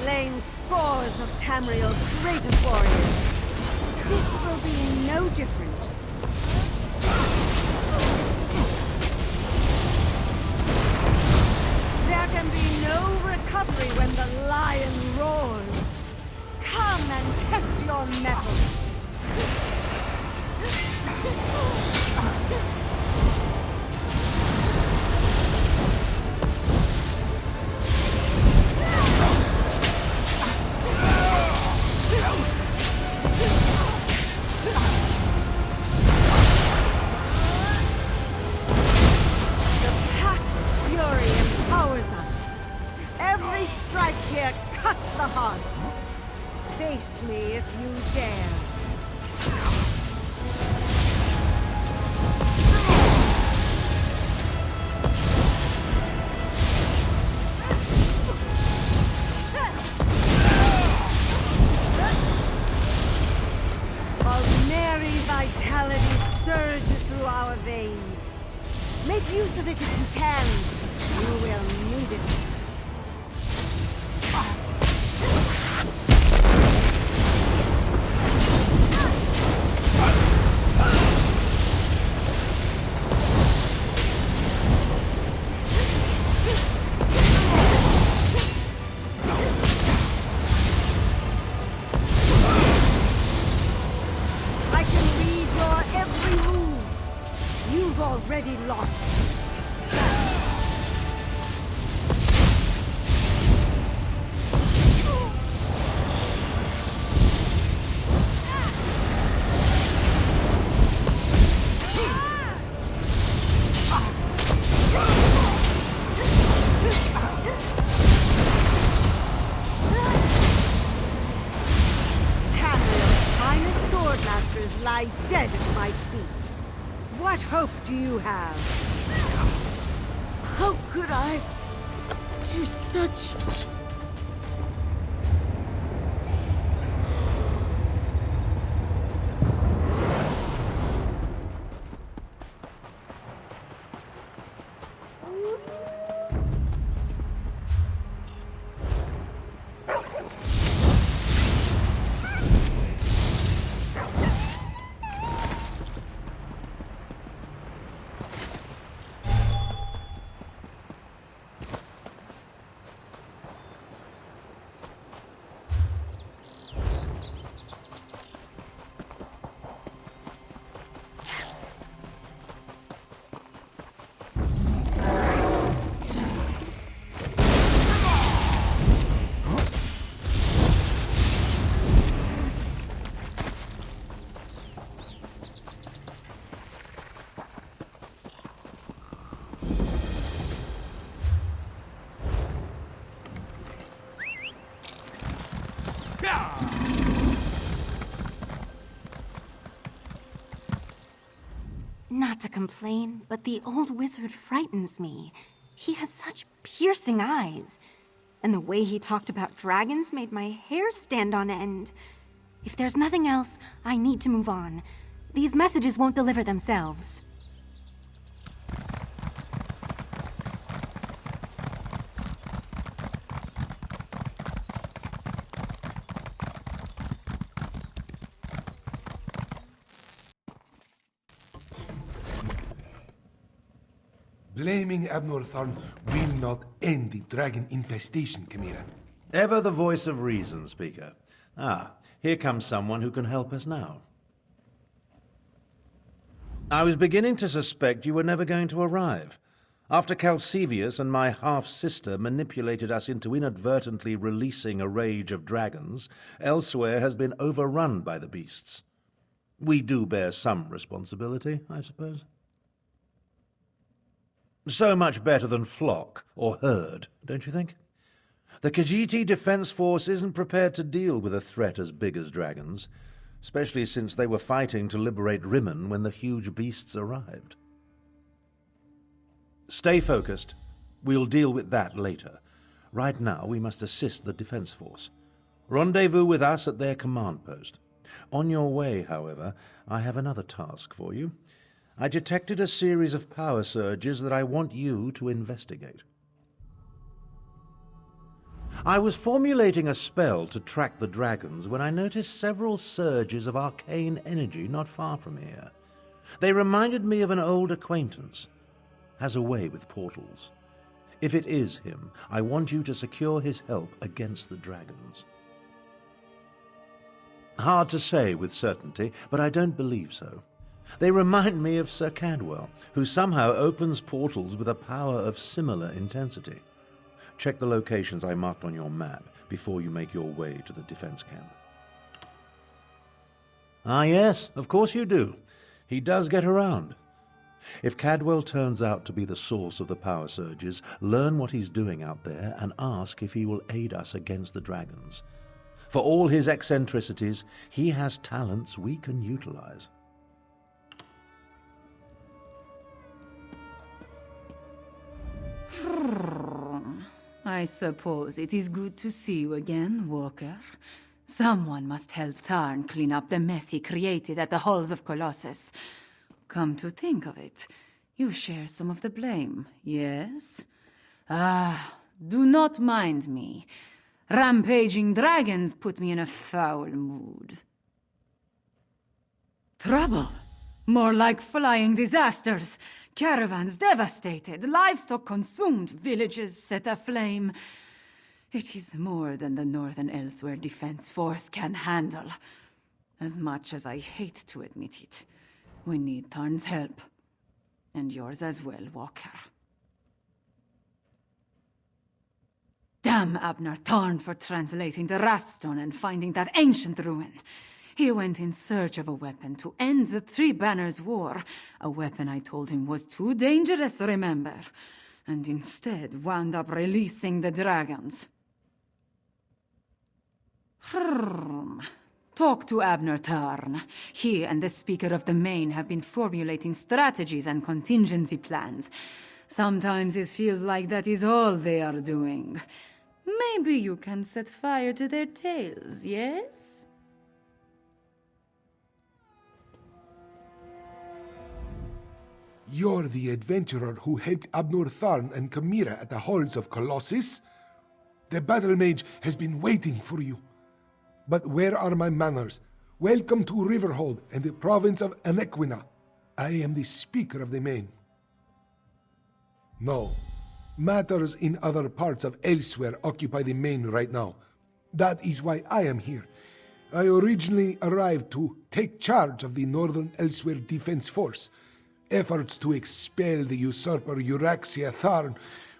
slain scores of Tamriel's greatest warriors. This will be no different. There can be no recovery when the lion roars. Come and test your mettle. Every strike here cuts the heart. Face me if you dare. Vulnerary vitality surges through our veins. Make use of it if you can. You will need it. Already lost. Tamriel's finest swordmasters lie dead at my feet. What hope do you have? How could I do such... Not to complain, but the old wizard frightens me. He has such piercing eyes. And the way he talked about dragons made my hair stand on end. If there's nothing else, I need to move on. These messages won't deliver themselves. Blaming Tharn will not end the dragon infestation, Chimera. Ever the voice of reason, Speaker. Ah, here comes someone who can help us now. I was beginning to suspect you were never going to arrive. After Calcevius and my half-sister manipulated us into inadvertently releasing a rage of dragons, Elswyr has been overrun by the beasts. We do bear some responsibility, I suppose. So much better than flock or herd, don't you think? The Khajiit Defense Force isn't prepared to deal with a threat as big as dragons, especially since they were fighting to liberate Rimmon when the huge beasts arrived. Stay focused. We'll deal with that later. Right now, we must assist the Defense Force. Rendezvous with us at their command post. On your way, however, I have another task for you. I detected a series of power surges that I want you to investigate. I was formulating a spell to track the dragons when I noticed several surges of arcane energy not far from here. They reminded me of an old acquaintance. Has a way with portals. If it is him, I want you to secure his help against the dragons. Hard to say with certainty, but I don't believe so. They remind me of Sir Cadwell, who somehow opens portals with a power of similar intensity. Check the locations I marked on your map before you make your way to the defense camp. Ah, yes, of course you do. He does get around. If Cadwell turns out to be the source of the power surges, learn what he's doing out there and ask if he will aid us against the dragons. For all his eccentricities, he has talents we can utilize. I suppose it is good to see you again, Walker. Someone must help Tharn clean up the mess he created at the Halls of Colossus. Come to think of it, you share some of the blame, yes? Ah, do not mind me. Rampaging dragons put me in a foul mood. Trouble? More like flying disasters. Caravans devastated, livestock consumed, villages set aflame. It is more than the Northern Elswyr Defense Force can handle. As much as I hate to admit it, we need Tharn's help. And yours as well, Walker. Damn Abner Tharn for translating the Wrathstone and finding that ancient ruin. He went in search of a weapon to end the Three Banners War, a weapon I told him was too dangerous, remember, and instead wound up releasing the dragons. Talk to Abner Tharn. He and the Speaker of the Main have been formulating strategies and contingency plans. Sometimes it feels like that is all they are doing. Maybe you can set fire to their tails, yes? You're the adventurer who helped Abner Tharn and Chimera at the halls of Colossus? The battle mage has been waiting for you. But where are my manners? Welcome to Riverhold and the province of Anequina. I am the Speaker of the Main. No. Matters in other parts of Elswyr occupy the Main right now. That is why I am here. I originally arrived to take charge of the Northern Elswyr Defense Force. Efforts to expel the usurper Euraxia Tharn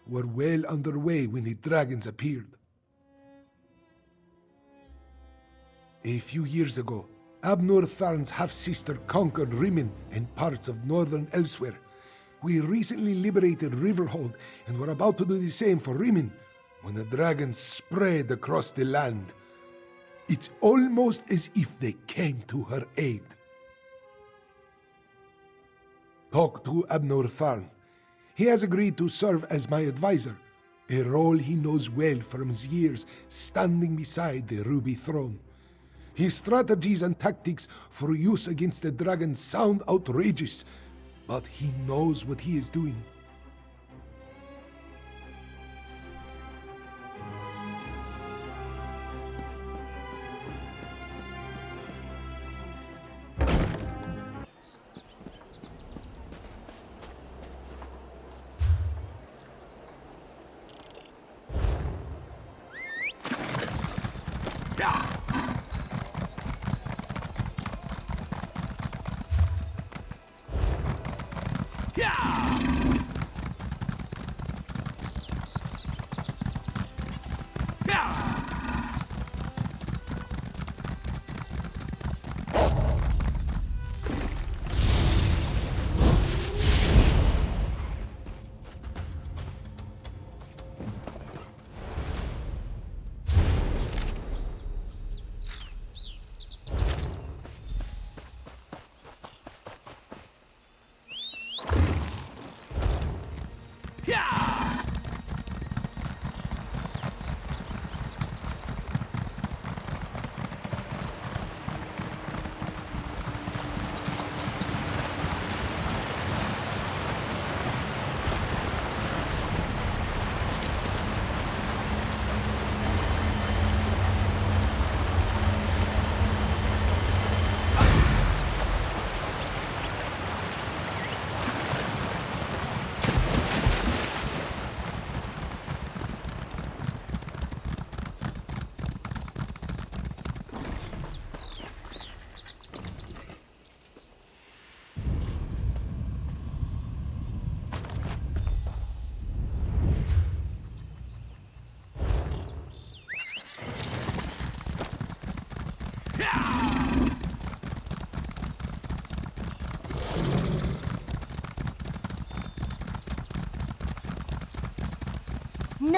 were well underway when the dragons appeared. A few years ago, Abner Tharn's half-sister conquered Rimin and parts of northern Elswyr. We recently liberated Riverhold and were about to do the same for Rimin when the dragons spread across the land. It's almost as if they came to her aid. Talk to Abner Tharn. He has agreed to serve as my advisor, a role he knows well from his years standing beside the Ruby Throne. His strategies and tactics for use against the dragons sound outrageous, but he knows what he is doing.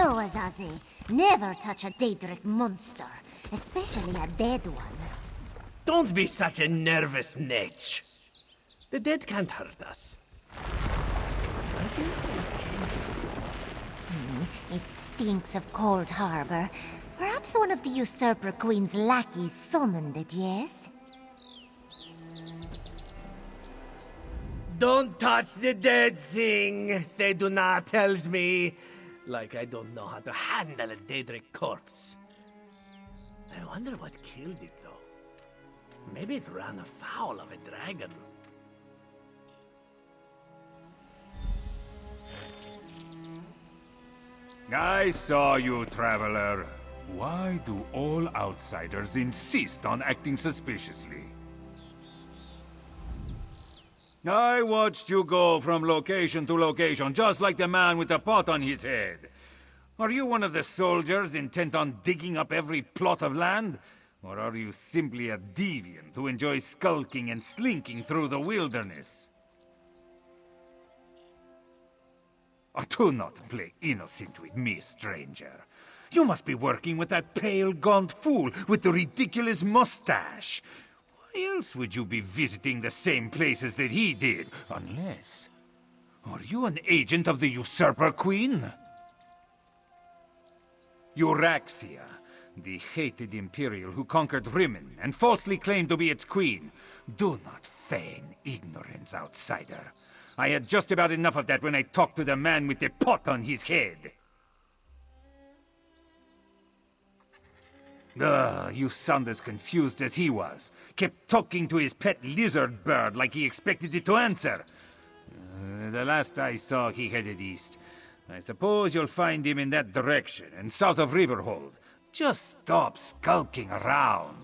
No, Azazi. Never touch a Daedric monster, especially a dead one. Don't be such a nervous netch. The dead can't hurt us. It stinks of Coldharbor. Perhaps one of the Usurper Queen's lackeys summoned it, yes? Don't touch the dead thing, Theduna tells me. Like I don't know how to handle a Daedric corpse. I wonder what killed it, though. Maybe it ran afoul of a dragon. I saw you, traveler. Why do all outsiders insist on acting suspiciously? I watched you go from location to location, just like the man with the pot on his head. Are you one of the soldiers intent on digging up every plot of land? Or are you simply a deviant who enjoys skulking and slinking through the wilderness? Oh, do not play innocent with me, stranger. You must be working with that pale, gaunt fool with the ridiculous mustache. Why else would you be visiting the same places that he did? Unless... Are you an agent of the Usurper Queen? Euraxia, the hated Imperial who conquered Rimmon and falsely claimed to be its queen. Do not feign ignorance, outsider. I had just about enough of that when I talked to the man with the pot on his head. You sound as confused as he was. Kept talking to his pet lizard bird like he expected it to answer. The last I saw, he headed east. I suppose you'll find him in that direction, and south of Riverhold. Just stop skulking around.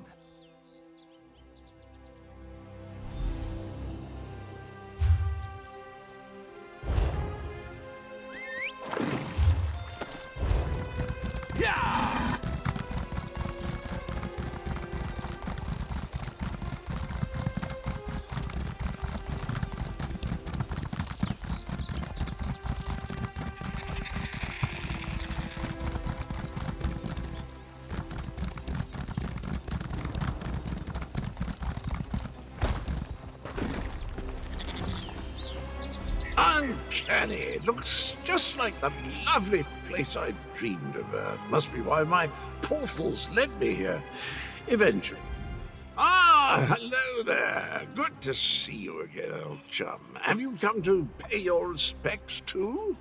Uncanny. It looks just like the lovely place I dreamed of. Must be why my portals led me here. Eventually. Ah, hello there. Good to see you again, old chum. Have you come to pay your respects too?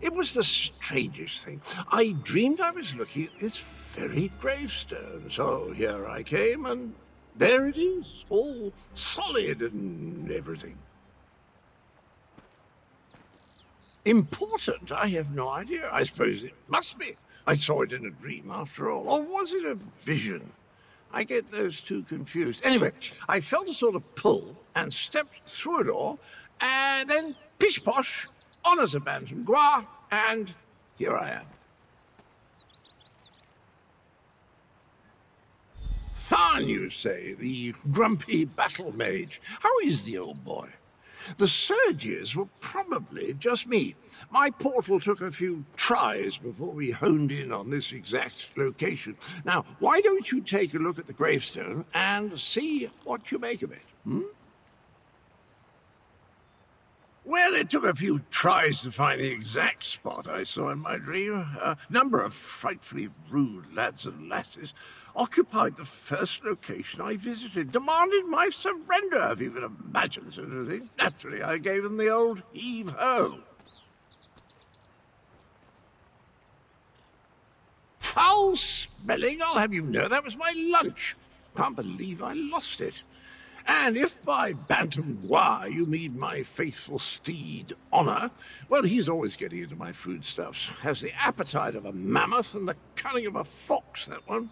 It was the strangest thing. I dreamed I was looking at this very gravestone. So here I came, and there it is, all solid and everything. Important? I have no idea. I suppose it must be. I saw it in a dream after all. Or was it a vision? I get those two confused. Anyway, I felt a sort of pull and stepped through a door, and then pish-posh, on as a bantam gras, and here I am. Tharn, you say, the grumpy battle mage. How is the old boy? The surges were probably just me. My portal took a few tries before we honed in on this exact location. Now, why don't you take a look at the gravestone and see what you make of it, Well, it took a few tries to find the exact spot I saw in my dream. A number of frightfully rude lads and lasses occupied the first location I visited, demanded my surrender, if you can imagine such a thing. Naturally, I gave them the old heave-ho. Foul smelling, I'll have you know, that was my lunch. Can't believe I lost it. And if by bantam gras you mean my faithful steed, Honor, well, he's always getting into my foodstuffs. Has the appetite of a mammoth and the cunning of a fox, that one.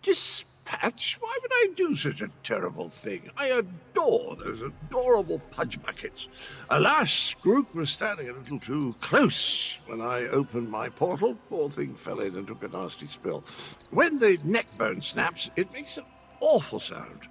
Dispatch? Why would I do such a terrible thing? I adore those adorable pudge buckets. Alas, Skrook was standing a little too close when I opened my portal. Poor thing fell in and took a nasty spill. When the neck bone snaps, it makes an awful sound.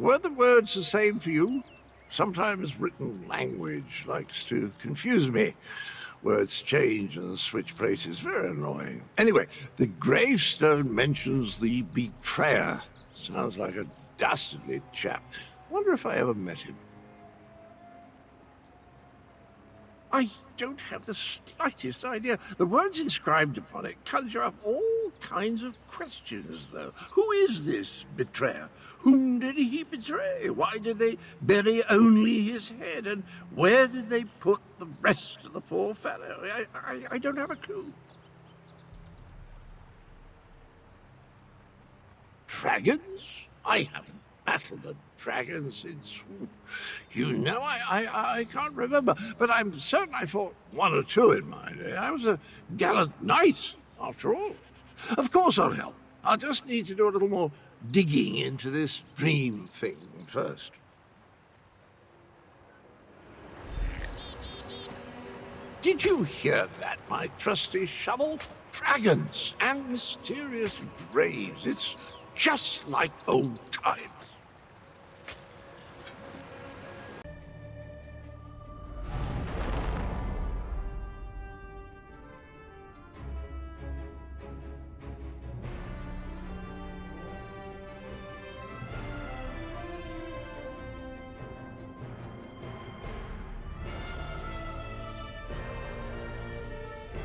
Were the words the same for you? Sometimes written language likes to confuse me. Words change and switch places. Very annoying. Anyway, the gravestone mentions the betrayer. Sounds like a dastardly chap. Wonder if I ever met him. I don't have the slightest idea. The words inscribed upon it conjure up all kinds of questions, though. Who is this betrayer? Whom did he betray? Why did they bury only his head? And where did they put the rest of the poor fellow? I don't have a clue. Dragons? I haven't battled a dragon since, you know, I can't remember, but I'm certain I fought one or two in my day. I was a gallant knight, after all. Of course I'll help. I'll just need to do a little more digging into this dream thing first. Did you hear that, my trusty shovel? Dragons and mysterious graves. It's just like old times.